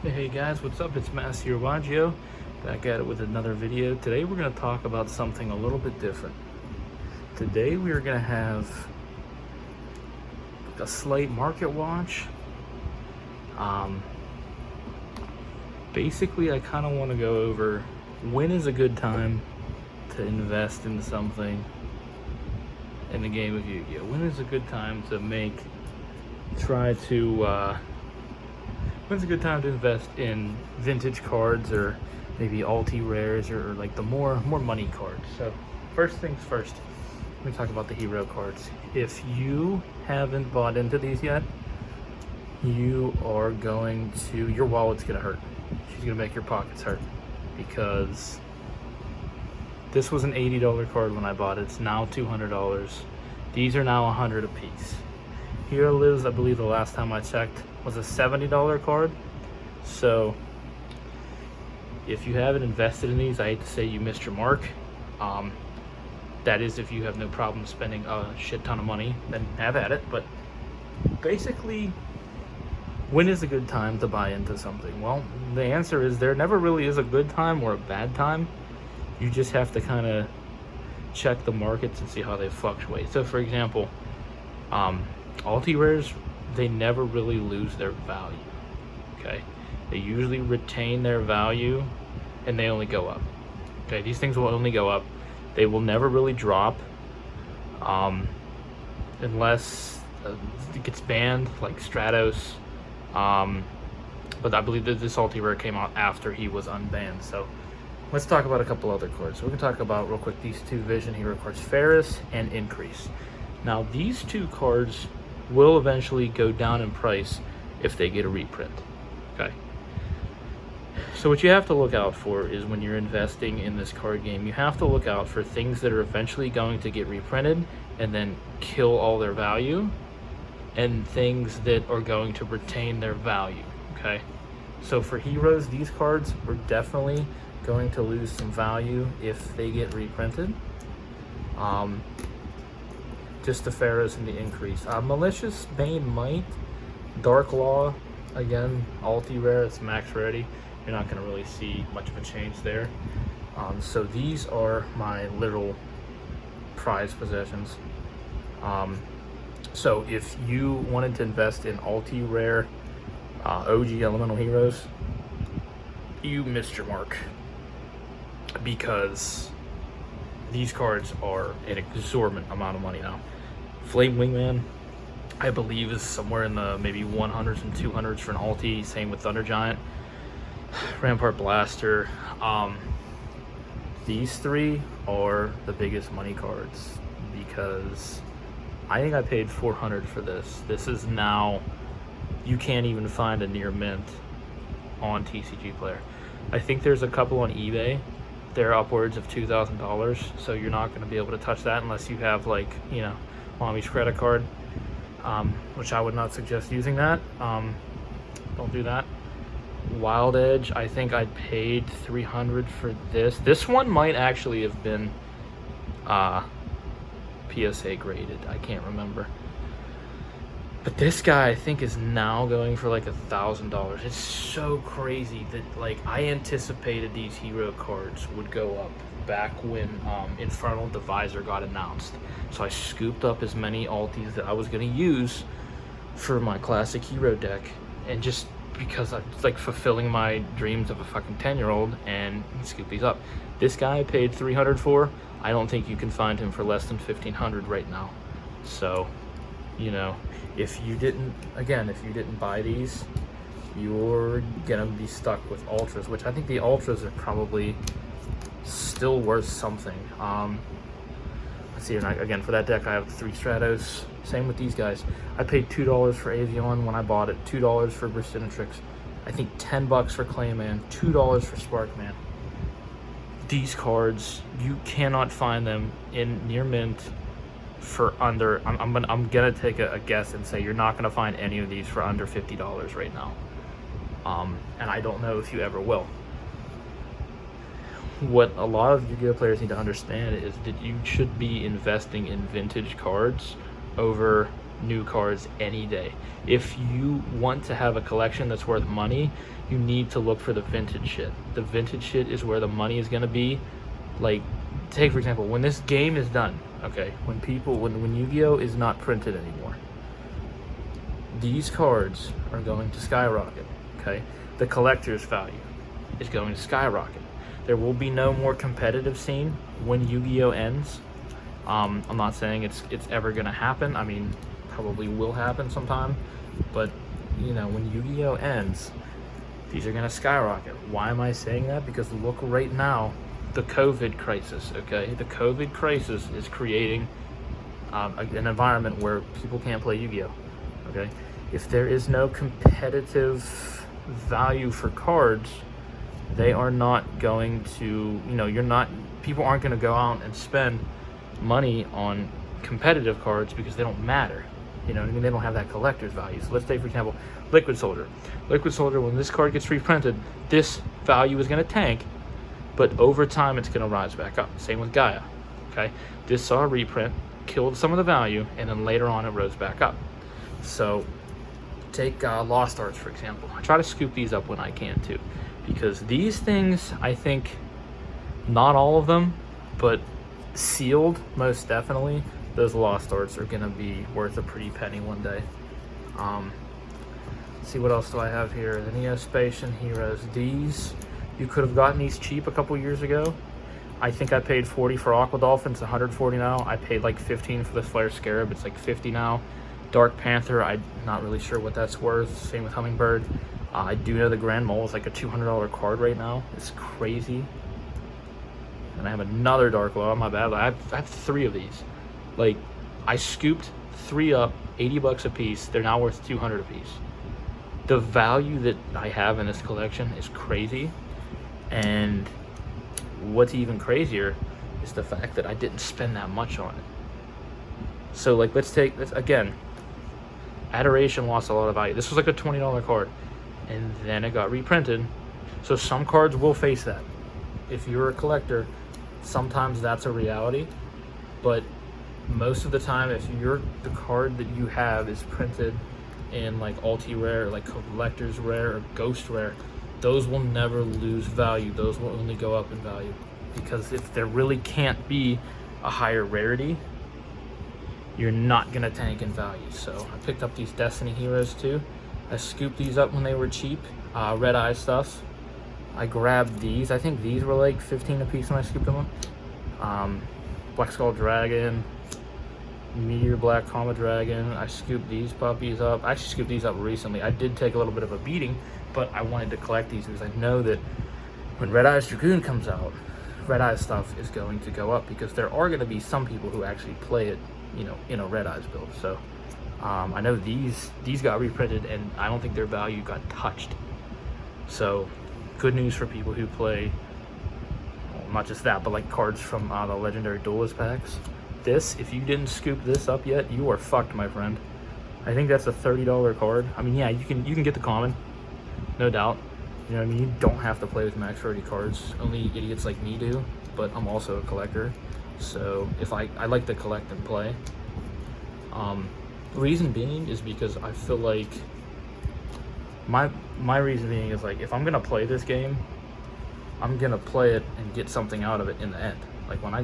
Hey guys, what's up? It's Master here, YuGiOh, back at it with another video. Today we're going to talk about something a little bit different. Today we are going to have a slight market watch. Basically, I kind of want to go over when is a good time to invest in something in the game of Yu-Gi-Oh! When is a good time to when's a good time to invest in vintage cards or maybe alti rares or like the more money cards? So first things first, let me talk about the hero cards. If you haven't bought into these yet, your wallet's gonna hurt. She's gonna make your pockets hurt, because this was an $80 card when I bought it. It's now $200. These are now $100 a piece. Hero Lives, I believe the last time I checked, was a $70 card. So if you haven't invested in these, I hate to say you missed your mark. That is if you have no problem spending a shit ton of money, then have at it. But basically, when is a good time to buy into something? Well, the answer is there never really is a good time or a bad time. You just have to kind of check the markets and see how they fluctuate. So for example, alti rares, they never really lose their value. Okay, they usually retain their value and they only go up. Okay, these things will only go up. They will never really drop, unless it gets banned, like Stratos. But I believe that this alti rare came out after he was unbanned. So let's talk about a couple other cards. So we're gonna talk about real quick these two Vision Hero cards, Ferris and Increase. Now these two cards will eventually go down in price if they get a reprint. Okay. So what you have to look out for is, when you're investing in this card game, you have to look out for things that are eventually going to get reprinted and then kill all their value, and things that are going to retain their value. Okay. So for heroes, these cards are definitely going to lose some value if they get reprinted. Just the Pharaohs and the Increase. Malicious Bane might. Dark Law, again, alti rare, it's max rarity. You're not going to really see much of a change there. So these are my literal prize possessions. So if you wanted to invest in alti rare OG elemental heroes, you missed your mark, because these cards are an exorbitant amount of money now. Flame Wingman, I believe, is somewhere in the maybe 100s and 200s for an alti. Same with Thunder Giant, Rampart Blaster. These three are the biggest money cards, because I think I paid 400 for this. This is now, you can't even find a near mint on TCG Player. I think there's a couple on eBay. They're upwards of $2,000, so you're not going to be able to touch that unless you have, like, you know, mommy's credit card, which I would not suggest using that. Don't do that. Wild Edge, I think I paid 300 for this. This one might actually have been PSA graded. I can't remember. But this guy, I think, is now going for like $1,000. It's so crazy that, like, I anticipated these hero cards would go up back when Infernal Divisor got announced. So I scooped up as many altis that I was going to use for my classic hero deck, and just because I'm like fulfilling my dreams of a fucking 10-year-old, and scoop these up. This guy I paid 300 for. I don't think you can find him for less than 1,500 right now. So, you know, if you didn't buy these, you're gonna be stuck with ultras, which I think the ultras are probably still worth something. Let's see, again, for that deck I have 3 Stratos. Same with these guys. I paid $2 for Avion when I bought it, $2 for Bristinatrix, I think $10 for Clayman, $2 for Sparkman. These cards, you cannot find them in near mint for under, I'm gonna take a guess and say you're not gonna find any of these for under $50 right now. And I don't know if you ever will. What a lot of Yu-Gi-Oh players need to understand is that you should be investing in vintage cards over new cards any day. If you want to have a collection that's worth money, you need to look for the vintage shit. The vintage shit is where the money is going to be. Like, take for example, when this game is done, okay, when Yu-Gi-Oh is not printed anymore, these cards are going to skyrocket. Okay, the collector's value is going to skyrocket. There will be no more competitive scene when Yu-Gi-Oh ends. I'm not saying it's ever gonna happen. I mean, probably will happen sometime, but you know, when Yu-Gi-Oh ends, these are gonna skyrocket. Why am I saying that? Because look right now, the COVID crisis. Okay, the COVID crisis is creating an environment where people can't play Yu-Gi-Oh. Okay, if there is no competitive value for cards, they are not going to, people aren't going to go out and spend money on competitive cards because they don't matter. You know what I mean? They don't have that collector's value. So let's take, for example, Liquid Soldier. Liquid Soldier, when this card gets reprinted, this value is going to tank, but over time it's going to rise back up. Same with Gaia. Okay, this saw a reprint, killed some of the value, and then later on it rose back up. So take Lost Arts, for example. I try to scoop these up when I can too, because these things, I think, not all of them, but sealed, most definitely, those Lost Arts are going to be worth a pretty penny one day. Let's see, what else do I have here? The Neospatian Heroes. These, you could have gotten these cheap a couple years ago. I think I paid 40 for Aqua Dolphin. It's 140 now. I paid like 15 for this Flare Scarab. It's like 50 now. Dark Panther, I'm not really sure what that's worth. Same with Hummingbird. I do know the Grand Mole is like a $200 card right now. It's crazy. And I have another Dark Law. My bad. I have 3 of these. Like, I scooped 3 up, 80 bucks a piece. They're now worth 200 a piece. The value that I have in this collection is crazy. And what's even crazier is the fact that I didn't spend that much on it. So, like, let's take this again. Adoration lost a lot of value. This was like a $20 card, and then it got reprinted. So some cards will face that. If you're a collector, sometimes that's a reality, but most of the time, if the card that you have is printed in like ulti-rare, like collector's rare or ghost rare, those will never lose value. Those will only go up in value, because if there really can't be a higher rarity, you're not gonna tank in value. So I picked up these Destiny Heroes too. I scooped these up when they were cheap. Red Eye stuff. I grabbed these. I think these were like 15 a piece when I scooped them up. Black Skull Dragon, Meteor Black Comma Dragon. I scooped these puppies up. I actually scooped these up recently. I did take a little bit of a beating, but I wanted to collect these because I know that when Red Eyes Dragoon comes out, Red Eyes stuff is going to go up, because there are going to be some people who actually play it, in a Red Eyes build. So I know these got reprinted, and I don't think their value got touched. So good news for people who play, well, not just that, but like cards from the Legendary Duelist packs. This, if you didn't scoop this up yet, you are fucked, my friend. I think that's a $30 card. I mean, yeah, you can get the common, no doubt. You know what I mean? You don't have to play with max rarity cards. Only idiots like me do, but I'm also a collector. So if I like to collect and play. Reason being is because I feel like my reason being is, like, if I'm gonna play this game, I'm gonna play it and get something out of it in the end. Like when I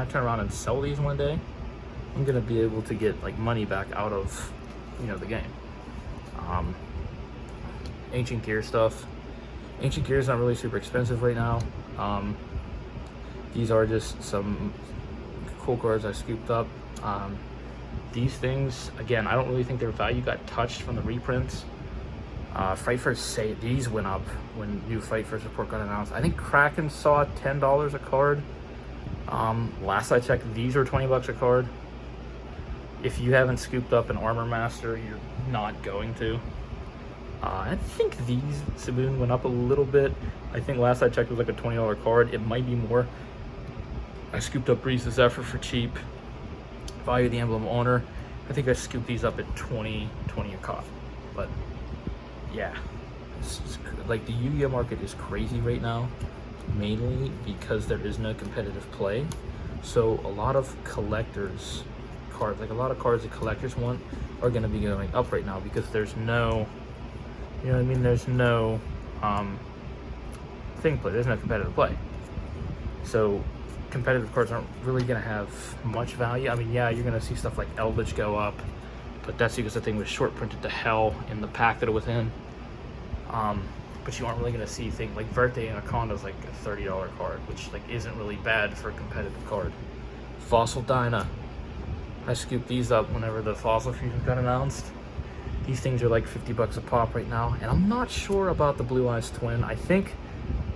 turn around and sell these one day, I'm gonna be able to get like money back out of the game. Ancient Gear stuff. Ancient Gear is not really super expensive right now. These are just some cool cards I scooped up. These things, again, I don't really think their value got touched from the reprints. Fight First say these went up when new Fight First report got announced. I think Kraken saw $10 a card. Last I checked, these are 20 bucks a card. If you haven't scooped up an Armor Master, you're not going to. I think these Saboon went up a little bit. I think last I checked it was like a $20 card. It might be more. I scooped up Breeze the Zephyr for cheap. Value the Emblem of Honor. I think I scooped these up at 20 a cop. But yeah, it's like the Yu-Gi-Oh market is crazy right now, mainly because there is no competitive play. So a lot of collectors cards, like a lot of cards that collectors want, are going to be going up right now because there's no, you know what I mean, there's no thing play, there's no competitive play. So competitive cards aren't really going to have much value. I mean, yeah, you're going to see stuff like Eldritch go up, but that's because the thing was short printed to hell in the pack that it was in. But you aren't really going to see things like Birthday Anaconda is like a $30 card, which like isn't really bad for a competitive card. Fossil Dyna, I scooped these up whenever the Fossil Fusion got announced. These things are like 50 bucks a pop right now, and I'm not sure about the Blue Eyes Twin. I think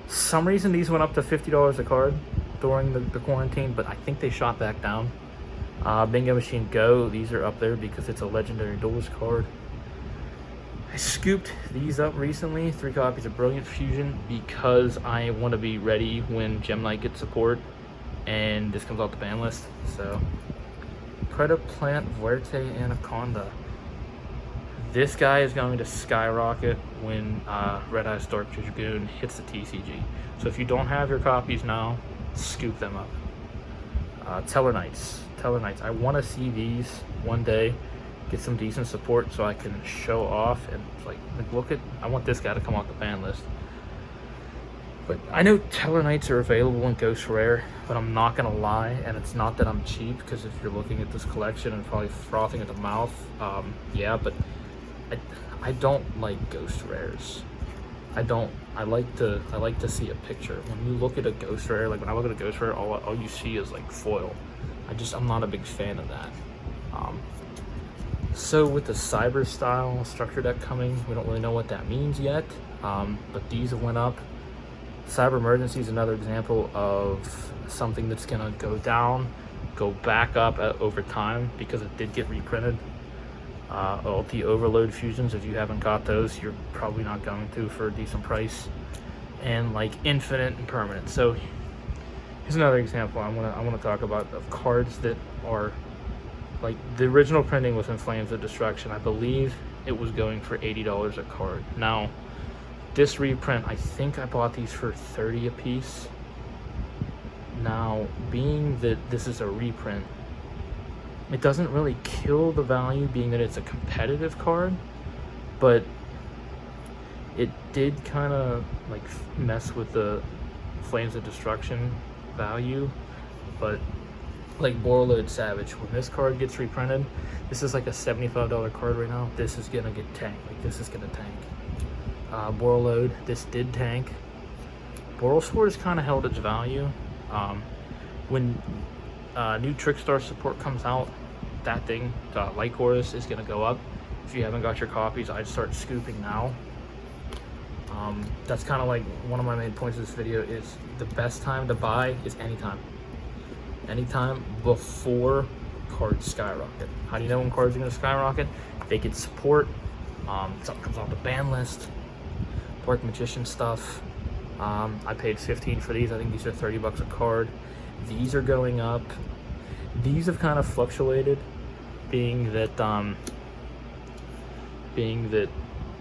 some reason these went up to $50 a card during the quarantine, but I think they shot back down. Bingo Machine Go, these are up there because it's a legendary duelist card. I scooped these up recently, 3 copies of Brilliant Fusion, because I want to be ready when Gem Knight gets support and this comes off the ban list. So Predaplant Verte Anaconda. This guy is going to skyrocket when Red Eyes Dark Dragoon hits the TCG. So if you don't have your copies now, scoop them up. Teller Knights. I want to see these one day get some decent support so I can show off and like look at, I want this guy to come off the ban list. But I know Teller Knights are available in Ghost Rare, but I'm not gonna lie, and it's not that I'm cheap, because if you're looking at this collection and probably frothing at the mouth, yeah, but I don't like Ghost Rares. I like to see a picture. When you look at a Ghost Rare, like when I look at a Ghost Rare, all you see is like foil. I'm not a big fan of that. So with the Cyber style structure deck coming, we don't really know what that means yet, but these went up. Cyber Emergency is another example of something that's gonna go down, go back up over time because it did get reprinted. Ulti Overload Fusions, if you haven't got those, you're probably not going to for a decent price. And like Infinite and Permanent. So here's another example I wanna talk about of cards that are like the original printing was in Flames of Destruction. I believe it was going for $80 a card. Now, this reprint, I think I bought these for $30 a piece. Now, being that this is a reprint, it doesn't really kill the value being that it's a competitive card, but it did kind of like mess with the Flames of Destruction value. But like Borreload Savage, when this card gets reprinted, this is like a $75 card right now. This is gonna get tanked. Like this is gonna tank. Borreload, this did tank. Borrelsword has kind of held its value. When new Trickstar support comes out, that thing, Light Chorus, is gonna go up. If you haven't got your copies, I'd start scooping now. That's kind of like one of my main points of this video is the best time to buy is anytime. Anytime before cards skyrocket. How do you know when cards are going to skyrocket? They get support, something comes off the ban list, Dark Magician stuff. I paid 15 for these. I think these are 30 bucks a card. These are going up. These have kind of fluctuated, being that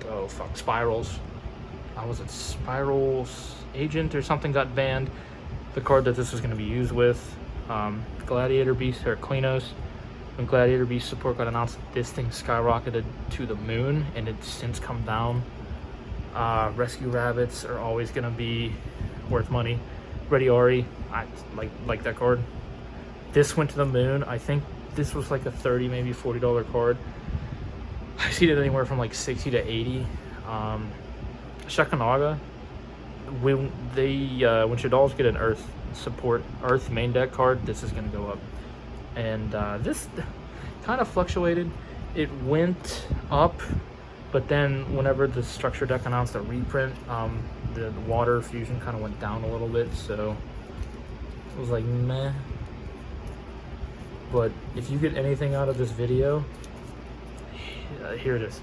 oh fuck, Spirals. Was it Spirals Agent or something got banned? The card that this was going to be used with. Gladiator Beast or Klinos. When Gladiator Beast support got announced, this thing skyrocketed to the moon, and it's since come down. Rescue Rabbits are always gonna be worth money. Ready Ari, I like that card. This went to the moon. I think this was like a $30, maybe $40 card. I've seen it anywhere from like 60 to 80. Shakanaga, when Shaddoll's get an Earth support, Earth main deck card, this is going to go up. And this kind of fluctuated. It went up, but then whenever the structure deck announced a reprint, the Water Fusion kind of went down a little bit, so it was like meh. But if you get anything out of this video, here it is.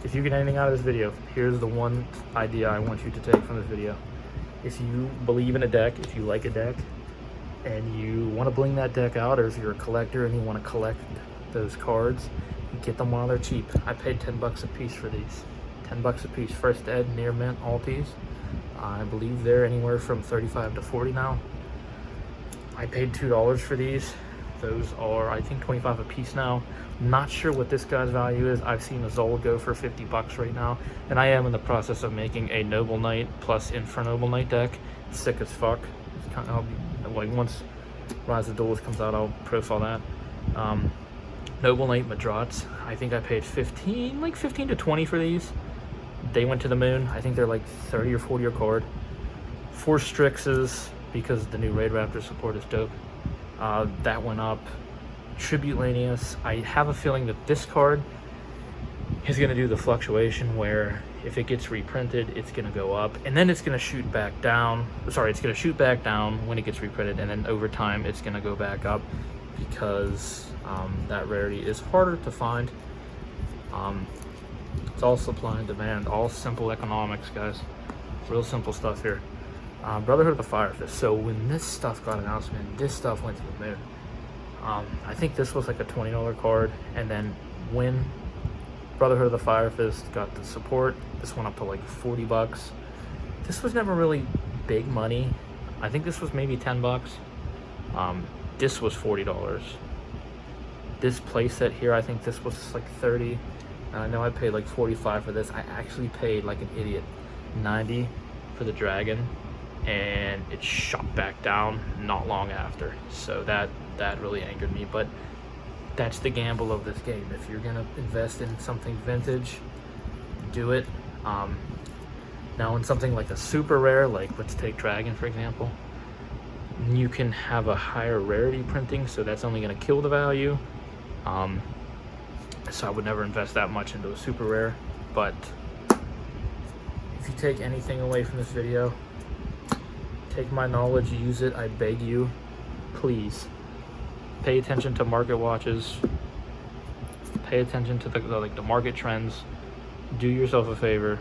If you get anything out of this video, here's the one idea I want you to take from this video. If you believe in a deck, if you like a deck, and you want to bling that deck out, or if you're a collector and you want to collect those cards, get them while they're cheap. I paid 10 bucks a piece for these. 10 bucks a piece. First Ed, Near Mint, Altis. I believe they're anywhere from 35 to 40 now. I paid $2 for these. Those are, I think, 25 a piece now. Not sure what this guy's value is. I've seen a Zold go for 50 bucks right now, and I am in the process of making a Noble Knight plus Infernoble Knight deck. It's sick as fuck. It's kind of, like, once Rise of Duels comes out, I'll profile that. Noble Knight Madrats, I think I paid 15 to 20 for these. They went to the moon. I think they're like 30 or 40 a card. 4 Strixes, because the new Raid Raptor support is dope. That went up. Tribute Lanius. I have a feeling that this card is going to do the fluctuation where if it gets reprinted, it's going to go up, and then it's going to shoot back down. Sorry, it's going to shoot back down when it gets reprinted, and then over time, it's going to go back up because that rarity is harder to find. It's all supply and demand, all simple economics, guys. Real simple stuff here. Brotherhood of the Fire Fist. So when this stuff got announced, man, this stuff went to the moon. I think this was like a $20 card, and then when Brotherhood of the Fire Fist got the support, this went up to like 40 bucks. This was never really big money. I think this was maybe 10 bucks. This was $40. This playset here, I think this was like 30. And I know I paid like 45 for this. I actually paid like an idiot 90 for the dragon, and it shot back down not long after. So that really angered me, but that's the gamble of this game. If you're gonna invest in something vintage, do it. Now in something like a super rare, like let's take dragon for example, you can have a higher rarity printing, so that's only gonna kill the value. So I would never invest that much into a super rare. But if you take anything away from this video, take my knowledge, use it. I beg you, please pay attention to market watches, pay attention to the market trends. Do yourself a favor,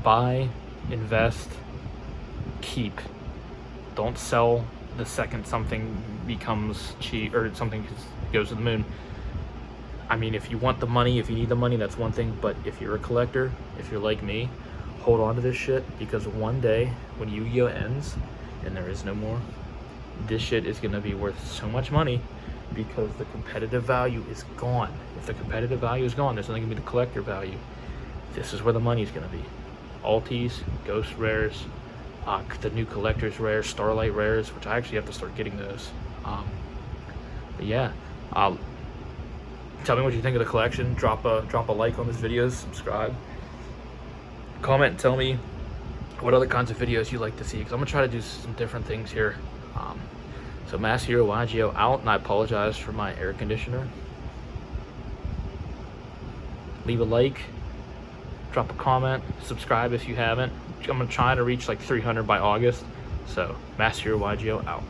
buy, invest, keep. Don't sell the second something becomes cheap or something goes to the moon. I mean, if you want the money, if you need the money, that's one thing, but if you're a collector, if you're like me, hold on to this shit, because one day when Yu-Gi-Oh ends and there is no more, this shit is gonna be worth so much money because the competitive value is gone. If the competitive value is gone, there's only gonna be the collector value. This is where the money's gonna be. Alties, ghost rares, the new collector's rares, starlight rares, which I actually have to start getting those. But yeah, tell me what you think of the collection. Drop a like on this video, subscribe, comment, and tell me what other kinds of videos you like to see, because I'm gonna try to do some different things here. So Master Hero YuGiOh out, and I apologize for my air conditioner. Leave a like, drop a comment, subscribe if you haven't. I'm gonna try to reach like 300 by August. So Master Hero YuGiOh out.